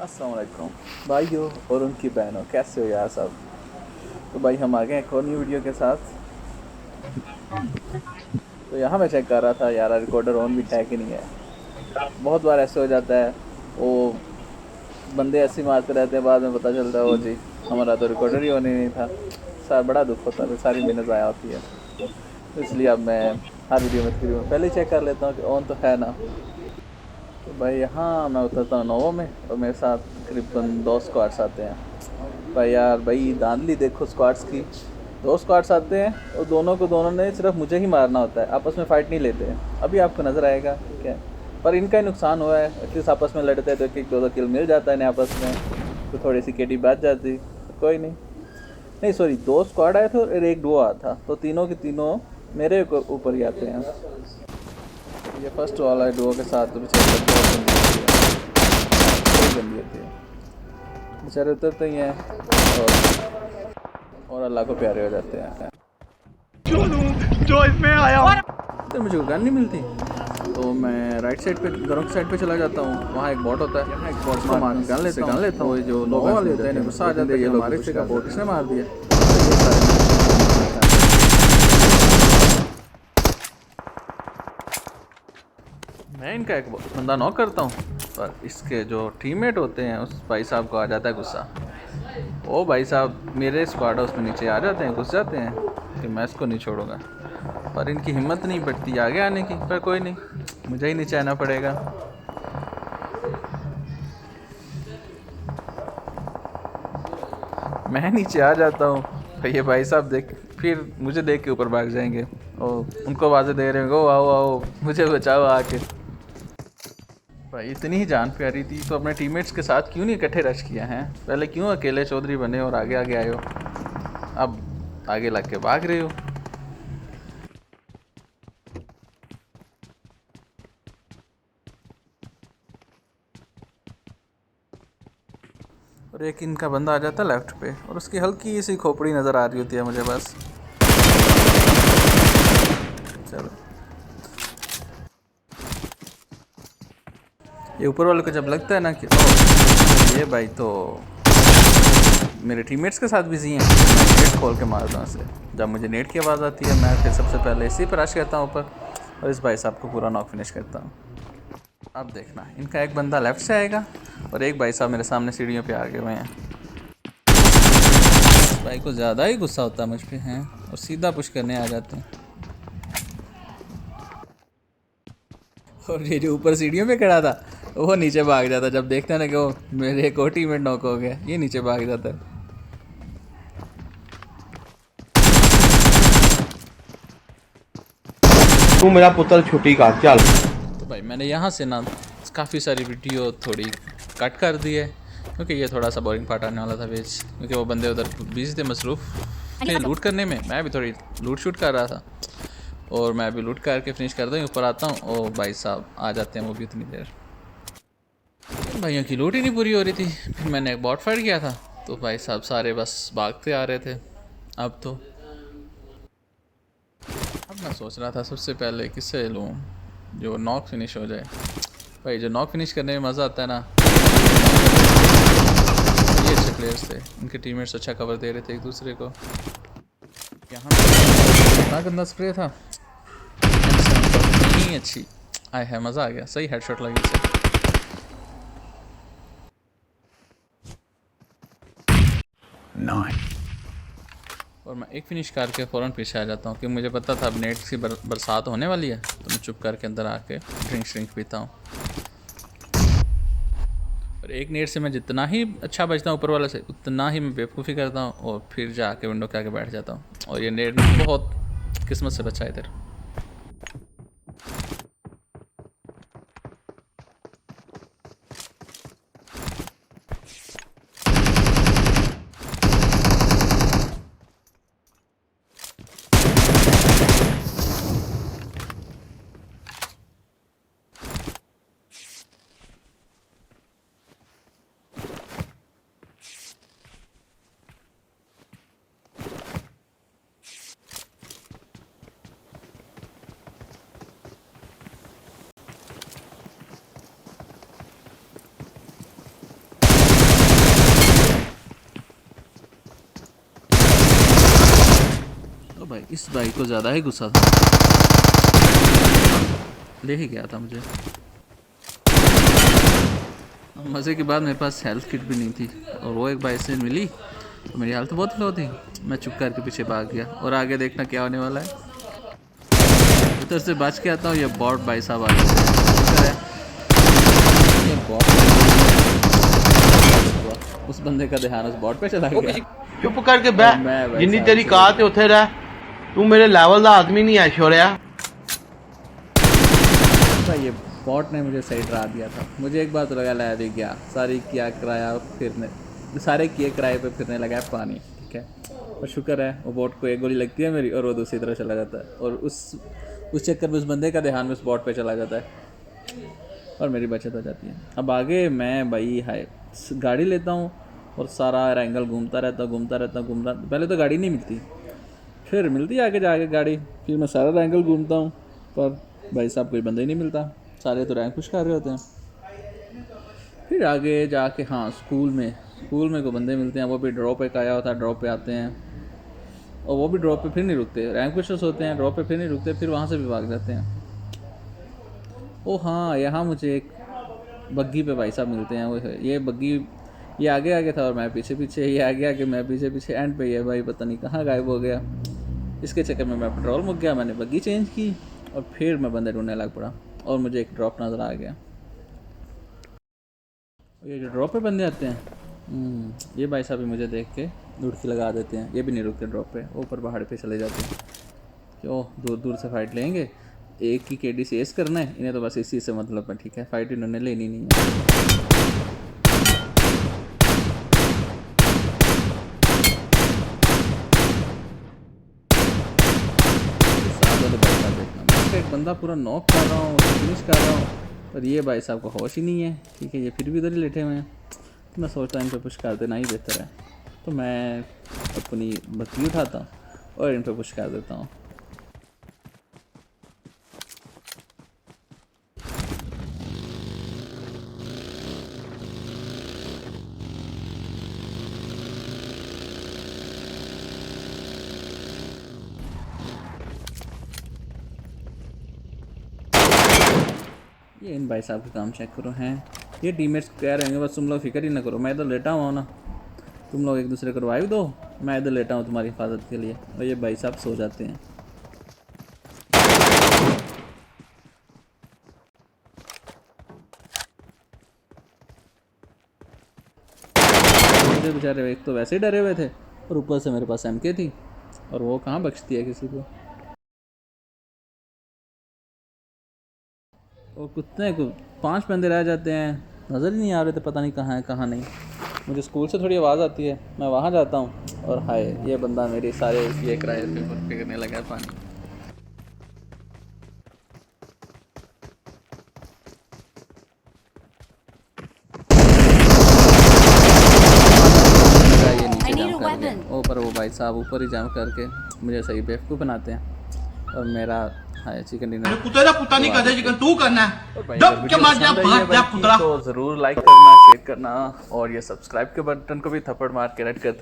अस्सलाम वालेकुम भाइयों और उनकी बहनों, कैसे हो यार सब। तो भाई हम आ गए एक और न्यू वीडियो के साथ। तो यहाँ मैं चेक कर रहा था यार, रिकॉर्डर ऑन भी है कि नहीं है। बहुत बार ऐसे हो जाता है, वो बंदे ऐसे ही मारते रहते हैं, बाद में पता चलता है वो जी हमारा तो रिकॉर्डर ही ऑन ही नहीं था। सर बड़ा दुख होता है, सारी मेहनत ज़ाया होती है। तो इसलिए अब मैं हर वीडियो में तकरीबन पहले ही चेक कर लेता हूँ कि ऑन तो है ना। तो भाई यहाँ मैं उतरता हूँ नोवो में और मेरे साथ तकरीबन 2 स्क्वाड्स आते हैं। भाई यार भाई धांधली देखो स्क्वाड्स की। 2 स्क्वाड्स आते हैं और दोनों को दोनों ने सिर्फ मुझे ही मारना होता है, आपस में फ़ाइट नहीं लेते हैं। अभी आपको नज़र आएगा ठीक है। पर इनका ही नुकसान हुआ है, एटलीस्ट आपस में लड़ते हैं तो एक एक दो दो किल मिल जाता है इन्हें आपस में। तो थोड़ी सी केटी बच जाती तो कोई नहीं। नहीं सॉरी, 2 स्क्वाड आए थे और एक डुओ आया था, तो तीनों के तीनों मेरे ऊपर ही आते हैं। ये फर्स्ट वाला है डुओ के साथ, तो बेचारे बहुत गंदी होती है। बेचारे उतरते ही हैं और अल्लाह को प्यारे हो जाते हैं। जो इसमें आया हूँ। इधर मुझे कोई गन नहीं मिलती, तो मैं राइट साइड पे घरों की साइड पे चला जाता हूँ। वहाँ एक बॉट होता है, एक बॉट को मार के गन लेता हूँ। जो लोग वाले होते हैं गुस्सा आ जाता है, ये हमारे से का बॉट इसने मार दिया। मैं इनका एक बंदा नॉक करता हूँ, पर इसके जो टीममेट होते हैं उस भाई साहब को आ जाता है गुस्सा। ओ भाई साहब मेरे स्क्वाड हाउस में नीचे आ जाते हैं, घुस जाते हैं कि मैं इसको नहीं छोड़ूंगा। पर इनकी हिम्मत नहीं बढ़ती आगे आने की। पर कोई नहीं, मुझे ही नीचे आना पड़ेगा। मैं नीचे आ जाता हूँ, फिर ये भाई साहब फिर मुझे देख के ऊपर भाग जाएंगे और उनको आवाज़ें दे रहे होंगे, ओ आओ आओ मुझे बचाओ आके। भाई इतनी ही जान प्यारी थी तो अपने टीममेट्स के साथ क्यों नहीं इकट्ठे रश किया है। पहले क्यों अकेले चौधरी बने और आगे आगे आए हो, अब आगे लग के भाग रहे हो। और एक इनका बंदा आ जाता है लेफ्ट पे और उसकी हल्की सी खोपड़ी नज़र आ रही होती है मुझे बस। चलो, ये ऊपर वाले को जब लगता है ना कि ये भाई तो मेरे टीममेट्स के साथ बिजी हैं, मैं नेट खोल के मारता हूँ इसे। जब मुझे नेट की आवाज़ आती है मैं फिर सबसे पहले इसी पर रश करता हूँ ऊपर और इस भाई साहब को पूरा नॉक फिनिश करता हूँ। अब देखना, इनका एक बंदा लेफ्ट से आएगा और एक भाई साहब मेरे सामने सीढ़ियों पे आगे हुए हैं। भाई को ज़्यादा ही गुस्सा होता है मुझ पे हैं और सीधा पुश करने आ जाते हैं। और ये जो ऊपर सीढ़ियों पे खड़ा था वो नीचे भाग जाता, जब देखते हैं ना कि वो मेरे एक और टीममेट नॉक हो गया, ये नीचे भाग जाता है। तू मेरा पुत्र छुट्टी का चल। तो भाई मैंने यहाँ से ना काफ़ी सारी वीडियो थोड़ी कट कर दी है, क्योंकि ये थोड़ा सा बोरिंग पार्ट आने वाला था बीच, क्योंकि वो बंदे उधर बिजी थे मसरूफ़ थे लूट करने में। मैं भी थोड़ी लूट शूट कर रहा था और मैं भी लूट करके फिनिश करता हूँ, ऊपर आता हूँ और भाई साहब आ जाते हैं वो भी उतनी देर। भाइयों की लूट ही नहीं पूरी हो रही थी, फिर मैंने एक बॉट फाइट किया था तो भाई साहब सारे बस भागते आ रहे थे। अब मैं सोच रहा था सबसे पहले किससे लूँ जो नॉक फिनिश हो जाए। भाई जो नॉक फिनिश करने में मज़ा आता है ना, ये अच्छे प्लेयर्स थे, इनके टीममेट्स अच्छा कवर दे रहे थे एक दूसरे को। यहाँ इतना गंदा स्प्रे था, नहीं अच्छी आए है, मज़ा आ गया, सही हेडशॉट लगी इसे। और मैं एक फिनिश करके फ़ौरन पीछे आ जाता हूँ, क्योंकि मुझे पता था अब नेट की बरसात होने वाली है, तो मैं चुप करके अंदर आके ड्रिंक श्रिंक पीता हूँ। और एक नेट से मैं जितना ही अच्छा बचता हूँ ऊपर वाले से, उतना ही मैं बेवकूफ़ी करता हूँ और फिर जाके विंडो के आगे बैठ जाता हूँ। और ये नेट बहुत किस्मत से बचा इधर। तो भाई इस भाई को ज़्यादा ही गुस्सा था, ले ही गया था मुझे। मज़े की बात मेरे पास हेल्थ किट भी नहीं थी और वो एक भाई से मिली तो मेरी हालत बहुत लो थी। मैं चुप करके पीछे भाग गया और आगे देखना क्या होने वाला है। उधर से बच के आता हूँ, ये बॉट भाई साहब आ गए। ये बॉट, उस बंदे का ध्यान उस बॉट पे चला गया। चुप करके बह, जिन्नी तेरी कात है उत्थे रह, तू मेरे लेवल का आदमी नहीं है छोरिया। ये बॉट ने मुझे सही डरा दिया था। मुझे एक बार तो लगा लाया भी गया, सारी किया किराया फिरने, सारे किए किराए पे फिरने लगा है पानी, ठीक है। और शुक्र है वो बॉट को एक गोली लगती है मेरी और वो दूसरी तरफ चला जाता है और उस चक्कर में उस बंदे का ध्यान उस बॉट पे चला जाता है और मेरी बचत हो जाती है। अब आगे मैं भाई हाय गाड़ी लेता हूँ और सारा एंगल घूमता रहता। पहले तो गाड़ी नहीं मिलती, फिर मिलती आगे जाके गाड़ी, फिर मैं सारा एंगल घूमता हूँ पर भाई साहब कोई बंदा ही नहीं मिलता, सारे तो रैंक पुश कर रहे होते हैं। फिर आगे जाके हाँ स्कूल में कोई बंदे मिलते हैं, वो भी ड्रॉप पे आया होता है, ड्रॉप पे आते हैं और वो भी ड्रॉप पे फिर नहीं रुकते, रैंक पुशर्स होते हैं, ड्रॉप पे फिर नहीं रुकते, फिर वहाँ से भी भाग जाते हैं। ओ हाँ, यहाँ मुझे एक बग्गी पे भाई साहब मिलते हैं। वो ये बग्गी ये आगे आगे था और मैं पीछे पीछे, ये आगे आगे मैं पीछे पीछे, एंड पे ये भाई पता नहीं कहाँ गायब हो गया। इसके चक्कर में मैं पेट्रोल मुक गया, मैंने बग्गी चेंज की और फिर मैं बंदे ढूंढने लग पड़ा और मुझे एक ड्रॉप नज़र आ गया। ये जो ड्रॉप पे बंदे आते हैं, ये भाई साहब भी मुझे देख के दुड़की लगा देते हैं। ये भी नहीं रुकते ड्रॉप पे, ऊपर पहाड़ पे चले जाते हैं। क्यों दूर दूर से फाइट लेंगे, एक ही केडी से एस करना है इन्हें, तो बस इसी से मतलब है, ठीक है। फाइट इन्होंने लेनी नहीं है। एक बंदा पूरा नॉक कर रहा हूँ, फिनिश कर रहा हूँ और ये भाई साहब को होश ही नहीं है, ठीक है। ये फिर भी इधर ही लेटे हुए हैं, तो मैं सोचता हूँ इन पे पुश कर देना ही बेहतर है। तो मैं अपनी बत्ती उठाता हूँ और इन पे पुश कर देता हूँ। ये इन भाई साहब के काम चेक करो हैं। ये टीममेट्स कह रहे होंगे बस तुम लोग फिक्र ही ना करो, मैं इधर लेटा हुआ हूँ ना, तुम लोग एक दूसरे को रिवाइव दो, मैं इधर लेटा हूँ तुम्हारी हिफाजत के लिए। और ये भाई साहब सो जाते हैं। बेचारे एक तो वैसे ही डरे हुए थे और ऊपर से मेरे पास MK थी और वो कहाँ बख्शती है किसी को। और कुत्ते को 5 बंदे रह जाते हैं, नज़र ही नहीं आ रहे थे, पता नहीं कहाँ है कहाँ नहीं। मुझे स्कूल से थोड़ी आवाज़ आती है, मैं वहाँ जाता हूँ और हाय ये बंदा मेरे सारे ये किराए पे फेंकने लगा है पानी। ये नीचे जंप कर गया ऊपर, वो भाई साहब ऊपर ही जंप करके मुझे सही बेवकूफ़ बनाते हैं और मेरा हाय चिकन डिनर पुता नहीं करता, चिकन तू करना है। तो ज़रूर लाइक करना, शेयर करना और ये सब्सक्राइब के बटन को भी थप्पड़ मार के रेड करते